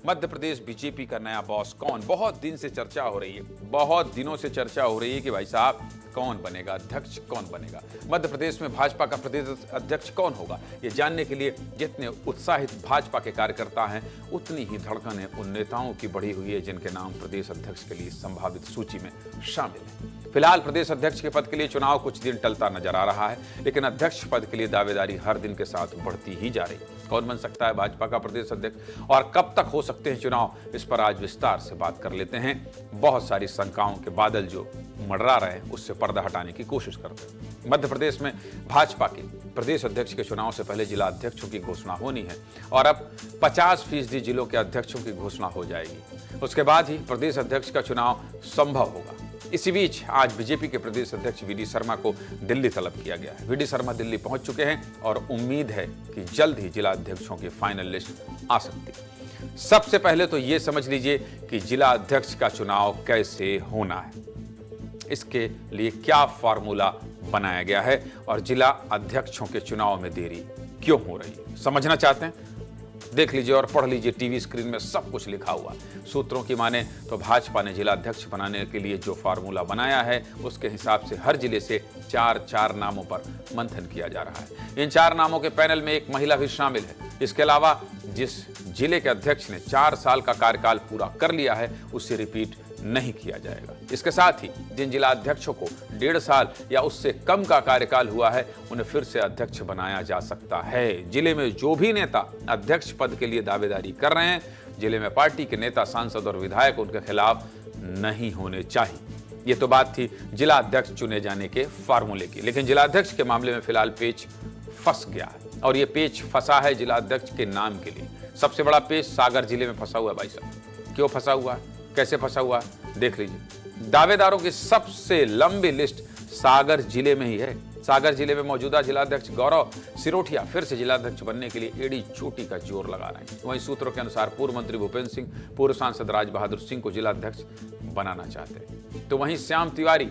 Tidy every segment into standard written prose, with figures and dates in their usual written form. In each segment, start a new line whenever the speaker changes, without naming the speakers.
Madhya Pradesh BJP का नया boss कौन? बहुत दिन से चर्चा हो रही है, बहुत दिनों से चर्चा हो रही है कि भाई साहब कौन बनेगा अध्यक्ष, कौन बनेगा मध्य प्रदेश में भाजपा का प्रदेश अध्यक्ष कौन होगा। ये जानने के लिए जितने उत्साहित भाजपा के कार्यकर्ता हैं उतनी ही धड़कन है उन नेताओं की बढ़ी हुई है जिनके नाम प्रदेश अध्यक्ष के लिए संभावित सूची में शामिल है। फिलहाल प्रदेश अध्यक्ष के पद के लिए चुनाव कुछ दिन टलता नजर आ रहा है, लेकिन अध्यक्ष पद के लिए दावेदारी हर दिन के साथ बढ़ती ही जा रही। कौन बन सकता है भाजपा का प्रदेश अध्यक्ष और कब तक हो सकते हैं चुनाव, इस पर आज विस्तार से बात कर लेते हैं। बहुत सारी शंकाओं के बादल जो मंडरा रहे हैं उससे पर्दा हटाने की कोशिश करते हैं। मध्य प्रदेश में भाजपा के प्रदेश अध्यक्ष के चुनाव से पहले जिला अध्यक्षों की घोषणा होनी है और अब 50% जिलों के अध्यक्षों की घोषणा हो जाएगी। उसके बाद ही प्रदेश अध्यक्ष का चुनाव संभव होगा। इसी बीच आज बीजेपी के प्रदेश अध्यक्ष वी डी शर्मा को दिल्ली तलब किया गया है। वी डी शर्मा दिल्ली पहुंच चुके हैं और उम्मीद है कि जल्द ही जिला अध्यक्षों की फाइनल लिस्ट आ सकती है। सबसे पहले तो ये समझ लीजिए कि जिला अध्यक्ष का चुनाव कैसे होना है, इसके लिए क्या फार्मूला बनाया गया है और जिला अध्यक्षों के चुनाव में देरी क्यों हो रही है। समझना चाहते हैं? देख लीजिए और पढ़ लीजिए, टीवी स्क्रीन में सब कुछ लिखा हुआ। सूत्रों की माने तो भाजपा ने जिला अध्यक्ष बनाने के लिए जो फार्मूला बनाया है उसके हिसाब से हर जिले से 4 नामों पर मंथन किया जा रहा है। इन 4 नामों के पैनल में एक महिला भी शामिल है। इसके अलावा जिस जिले के अध्यक्ष ने 4 साल का कार्यकाल पूरा कर लिया है उसे रिपीट नहीं किया जाएगा। इसके साथ ही जिन जिला अध्यक्षों को 1.5 साल या उससे कम का कार्यकाल हुआ है उन्हें फिर से अध्यक्ष बनाया जा सकता है। जिले में जो भी नेता अध्यक्ष पद के लिए दावेदारी कर रहे हैं, जिले में पार्टी के नेता, सांसद और विधायक उनके खिलाफ नहीं होने चाहिए। ये तो बात थी जिला अध्यक्ष चुने जाने के फार्मूले की, लेकिन जिला अध्यक्ष के मामले में फिलहाल पेच फंस गया है और ये पेच फंसा है जिला अध्यक्ष के नाम के लिए। सबसे बड़ा पेच सागर जिले में फंसा हुआ है। भाई साहब क्यों फंसा हुआ है, कैसे फंसा हुआ है, देख लीजिए। दावेदारों की सबसे लंबी लिस्ट सागर जिले में ही है। सागर जिले में मौजूदा जिलाध्यक्ष गौरव सिरोठिया फिर से जिलाध्यक्ष बनने के लिए एड़ी चोटी का जोर लगा रहे हैं। वहीं सूत्रों के अनुसार पूर्व मंत्री भूपेंद्र सिंह, पूर्व सांसद राज बहादुर सिंह को जिलाध्यक्ष बनाना चाहते हैं, तो वहीं श्याम तिवारी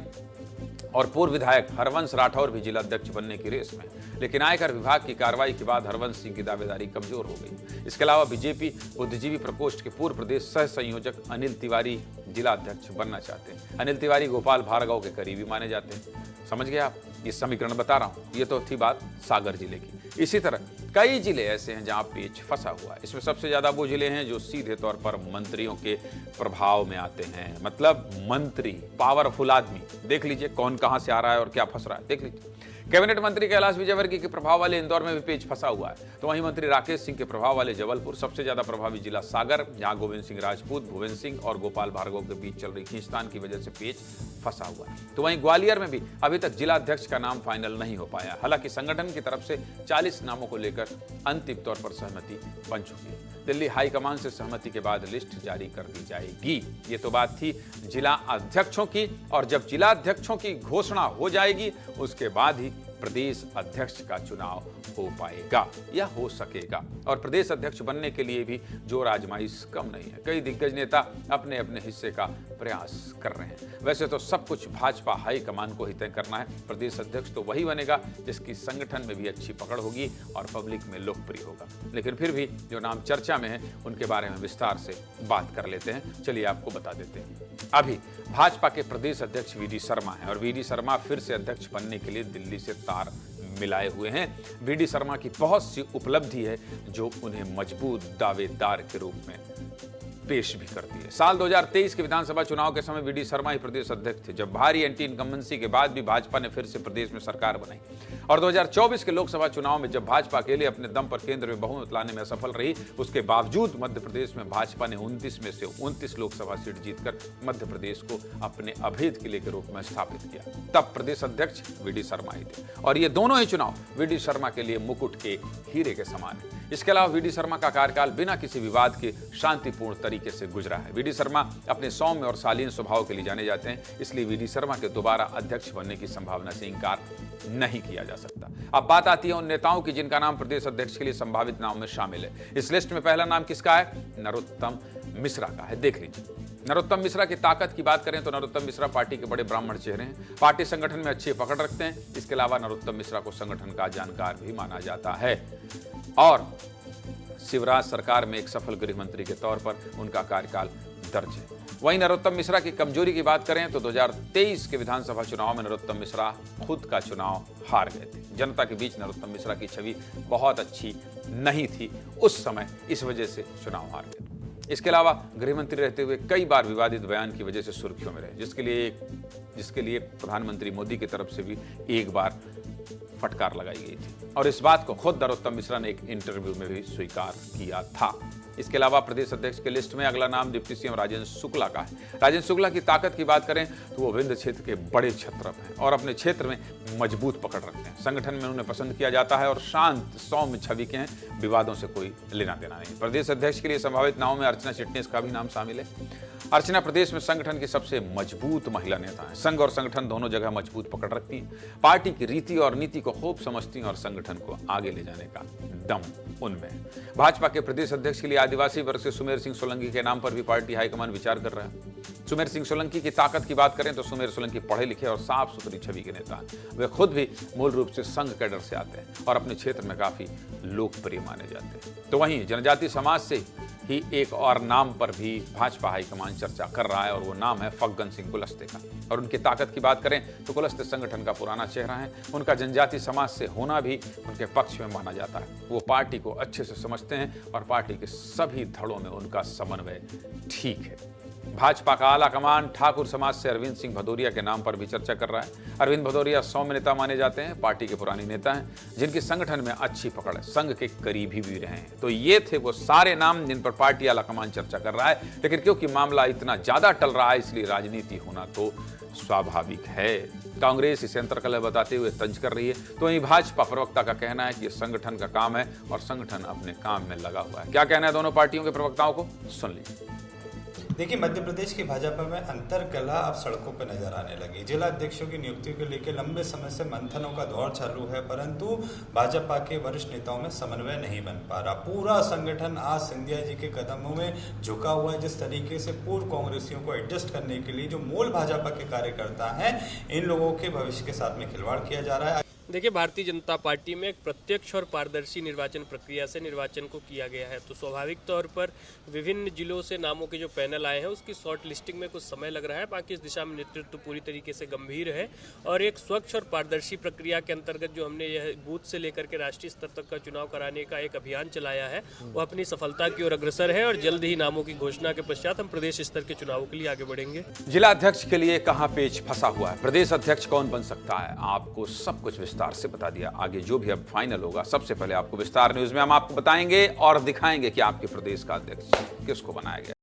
और पूर्व विधायक हरवंश राठौर भी जिलाध्यक्ष बनने की रेस में। लेकिन आयकर विभाग की कार्रवाई के बाद हरवंश सिंह की दावेदारी कमजोर हो गई। इसके अलावा बीजेपी बुद्धिजीवी प्रकोष्ठ के पूर्व प्रदेश सह संयोजक अनिल तिवारी जिलाध्यक्ष बनना चाहते हैं। अनिल तिवारी गोपाल भार्गव के करीबी माने जाते हैं। समझ गए आप? ये समीकरण बता रहा हूं। ये तो थी बात सागर जिले की। इसी तरह कई जिले ऐसे हैं जहां पेच फंसा हुआ है। इसमें सबसे ज्यादा वो जिले हैं जो सीधे तौर पर मंत्रियों के प्रभाव में आते हैं, मतलब मंत्री, पावरफुल आदमी। देख लीजिए कौन कहां से आ रहा है और क्या फंस रहा है, देख लीजिए। कैबिनेट मंत्री कैलाश विजयवर्गीय के प्रभाव वाले इंदौर में भी पेच फंसा हुआ है, तो वहीं मंत्री राकेश सिंह के प्रभाव वाले जबलपुर, सबसे ज्यादा प्रभावी जिला सागर, जहां गोविंद सिंह राजपूत, भुवन सिंह और गोपाल भार्गव के बीच चल रही खींचतान की वजह से पेच फंसा हुआ है। तो वहीं ग्वालियर में भी अभी तक जिला अध्यक्ष का नाम फाइनल नहीं हो पाया। हालांकि संगठन की तरफ से 40 नामों को लेकर अंतिम तौर पर सहमति बन चुकी है। दिल्ली हाईकमान से सहमति के बाद लिस्ट जारी कर दी जाएगी। ये तो बात थी जिला अध्यक्षों की, और जब जिला अध्यक्षों की घोषणा हो जाएगी उसके बाद ही प्रदेश अध्यक्ष का चुनाव हो पाएगा या हो सकेगा। और प्रदेश अध्यक्ष बनने के लिए भी जोर आजमाइश कम नहीं है। कई दिग्गज नेता अपने अपने हिस्से का प्रयास कर रहे हैं। वैसे तो सब कुछ भाजपा हाईकमान को ही तय करना है। प्रदेश अध्यक्ष तो वही बनेगा जिसकी संगठन में भी अच्छी पकड़ होगी और पब्लिक में लोकप्रिय होगा। लेकिन फिर भी जो नाम चर्चा में है उनके बारे में विस्तार से बात कर लेते हैं। चलिए आपको बता देते हैं। अभी भाजपा के प्रदेश अध्यक्ष वी डी शर्मा हैं और वी डी शर्मा फिर से अध्यक्ष बनने के लिए दिल्ली से तार मिलाए हुए हैं। वी डी शर्मा की बहुत सी उपलब्धि है जो उन्हें मजबूत दावेदार के रूप में पेश भी करती है। साल 2023 के विधानसभा चुनाव के समय वी डी शर्मा ही प्रदेश अध्यक्ष थे, जब भारी एंटी इनकम्बेंसी के बाद भी भाजपा ने फिर से प्रदेश में सरकार बनाई। और 2024 के लोकसभा चुनाव में जब भाजपा अकेले अपने दम पर केंद्र में बहुमत लाने में असफल रही, उसके बावजूद मध्य प्रदेश में भाजपा ने 29 में से 29 लोकसभा सीट जीतकर मध्य प्रदेश को अपने अभेद किले के रूप में स्थापित किया। तब प्रदेश अध्यक्ष वी डी शर्मा ही थे और ये दोनों ही चुनाव वी डी शर्मा के लिए मुकुट के हीरे के समान है। इसके अलावा वी डी शर्मा का कार्यकाल बिना किसी विवाद के शांतिपूर्ण तरीके से गुजरा है। वी डी शर्मा अपने सौम्य और शालीन स्वभाव के लिए जाने जाते हैं, इसलिए वी डी शर्मा के दोबारा अध्यक्ष बनने की संभावना से इंकार नहीं किया जा सकता। अब बात आती है उन नेताओं की जिनका नाम प्रदेश अध्यक्ष के लिए संभावित नाम में शामिल है। इस लिस्ट में पहला नाम किसका है? नरोत्तम मिश्रा का है। देख लीजिए, नरोत्तम मिश्रा की ताकत की बात करें तो नरोत्तम मिश्रा पार्टी के बड़े ब्राह्मण चेहरे हैं, पार्टी संगठन में अच्छी पकड़ रखते हैं। इसके अलावा नरोत्तम मिश्रा को संगठन का जानकार भी माना जाता है और शिवराज सरकार में एक सफल गृह मंत्री के तौर पर उनका कार्यकाल दर्ज है। वहीं नरोत्तम मिश्रा की कमजोरी की बात करें तो 2023 के विधानसभा चुनाव में नरोत्तम मिश्रा खुद का चुनाव हार गए थे। जनता के बीच नरोत्तम मिश्रा की छवि बहुत अच्छी नहीं थी उस समय, इस वजह से चुनाव हार गए। इसके अलावा गृहमंत्री रहते हुए कई बार विवादित बयान की वजह से सुर्खियों में रहे, जिसके लिए प्रधानमंत्री मोदी की तरफ से भी एक बार फटकार लगाई गई थी और इस बात को खुद नरोत्तम मिश्रा ने एक इंटरव्यू में भी स्वीकार किया था। इसके अलावा प्रदेश अध्यक्ष के लिस्ट में अगला नाम डिप्टी सीएम राजेंद्र शुक्ला का है। राजेंद्र शुक्ला की ताकत की बात करें तो वो विंध्य क्षेत्र के बड़े क्षत्रप हैं और अपने क्षेत्र में मजबूत पकड़ रखते हैं। संगठन में उन्हें पसंद किया जाता है और शांत सौम्य छवि के हैं, विवादों से कोई लेना देना नहीं। प्रदेश अध्यक्ष के लिए संभावित नामों में अर्चना चिटनीस का भी नाम शामिल है। अर्चना प्रदेश में संगठन की सबसे मजबूत महिला नेता है। संघ और संगठन दोनों जगह मजबूत पकड़ रखती है, पार्टी की रीति और नीति को खूब समझती हैं और संगठन को आगे ले जाने का दम उनमें है। भाजपा के प्रदेश अध्यक्ष के लिए आदिवासी वर्ग से सुमेर सिंह सोलंकी के नाम पर भी पार्टी हाईकमान विचार कर रहा है। सुमेर सिंह सोलंकी की ताकत की बात करें तो सुमेर सोलंकी पढ़े लिखे और साफ सुथरी छवि के नेता हैं। वे खुद भी मूल रूप से संघ कैडर से आते हैं और अपने क्षेत्र में काफी लोकप्रिय माने जाते हैं। तो वहीं जनजातीय समाज से ही एक और नाम पर भी भाजपा हाईकमान चर्चा कर रहा है और वो नाम है फग्गन सिंह कुलस्ते का। और उनकी ताकत की बात करें तो कुलस्ते संगठन का पुराना चेहरा है। उनका जनजातीय समाज से होना भी उनके पक्ष में माना जाता है। वो पार्टी को अच्छे से समझते हैं और पार्टी के सभी धड़ों में उनका समन्वय ठीक है। भाजपा का आला कमान ठाकुर समाज से अरविंद सिंह भदौरिया के नाम पर भी चर्चा कर रहा है। अरविंद भदौरिया सौम्य नेता माने जाते हैं, पार्टी के पुराने नेता हैं जिनकी संगठन में अच्छी पकड़ है, संघ के करीबी भी रहे हैं। तो ये थे वो सारे नाम जिन पर पार्टी आला कमान चर्चा कर रहा है। लेकिन क्योंकि मामला इतना ज्यादा टल रहा है इसलिए राजनीति होना तो स्वाभाविक है। कांग्रेस इसे अंतर्कलह बताते हुए तंज कर रही है, तो वहीं भाजपा प्रवक्ता का कहना है कि ये संगठन का काम है और संगठन अपने काम में लगा हुआ है। क्या कहना है दोनों पार्टियों के प्रवक्ताओं को, सुन लीजिए।
देखिए, मध्य प्रदेश की भाजपा में अंतरकलह अब सड़कों पर नजर आने लगी। जिला अध्यक्षों की नियुक्ति को लेकर लंबे समय से मंथनों का दौर चालू है, परंतु भाजपा के वरिष्ठ नेताओं में समन्वय नहीं बन पा रहा। पूरा संगठन आज सिंधिया जी के कदमों में झुका हुआ है। जिस तरीके से पूर्व कांग्रेसियों को एडजस्ट करने के लिए जो मूल भाजपा के कार्यकर्ता हैं, इन लोगों के भविष्य के साथ में खिलवाड़ किया जा रहा है।
देखिए, भारतीय जनता पार्टी में एक प्रत्यक्ष और पारदर्शी निर्वाचन प्रक्रिया से निर्वाचन को किया गया है, तो स्वाभाविक तौर पर विभिन्न जिलों से नामों के जो पैनल आए हैं उसकी शॉर्ट लिस्टिंग में कुछ समय लग रहा है। बाकी इस दिशा में नेतृत्व पूरी तरीके से गंभीर है और एक स्वच्छ और पारदर्शी प्रक्रिया के अंतर्गत जो हमने यह बूथ से लेकर के राष्ट्रीय स्तर तक का चुनाव कराने का एक अभियान चलाया है वो अपनी सफलता की ओर अग्रसर है और जल्द ही नामों की घोषणा के पश्चात हम प्रदेश स्तर के चुनावों के लिए आगे बढ़ेंगे।
जिला अध्यक्ष के लिए कहां पेच फंसा हुआ है, प्रदेश अध्यक्ष कौन बन सकता है, आपको सब कुछ विस्तार से बता दिया। आगे जो भी अब फाइनल होगा सबसे पहले आपको विस्तार न्यूज में हम आपको बताएंगे और दिखाएंगे कि आपके प्रदेश का अध्यक्ष किसको बनाया गया।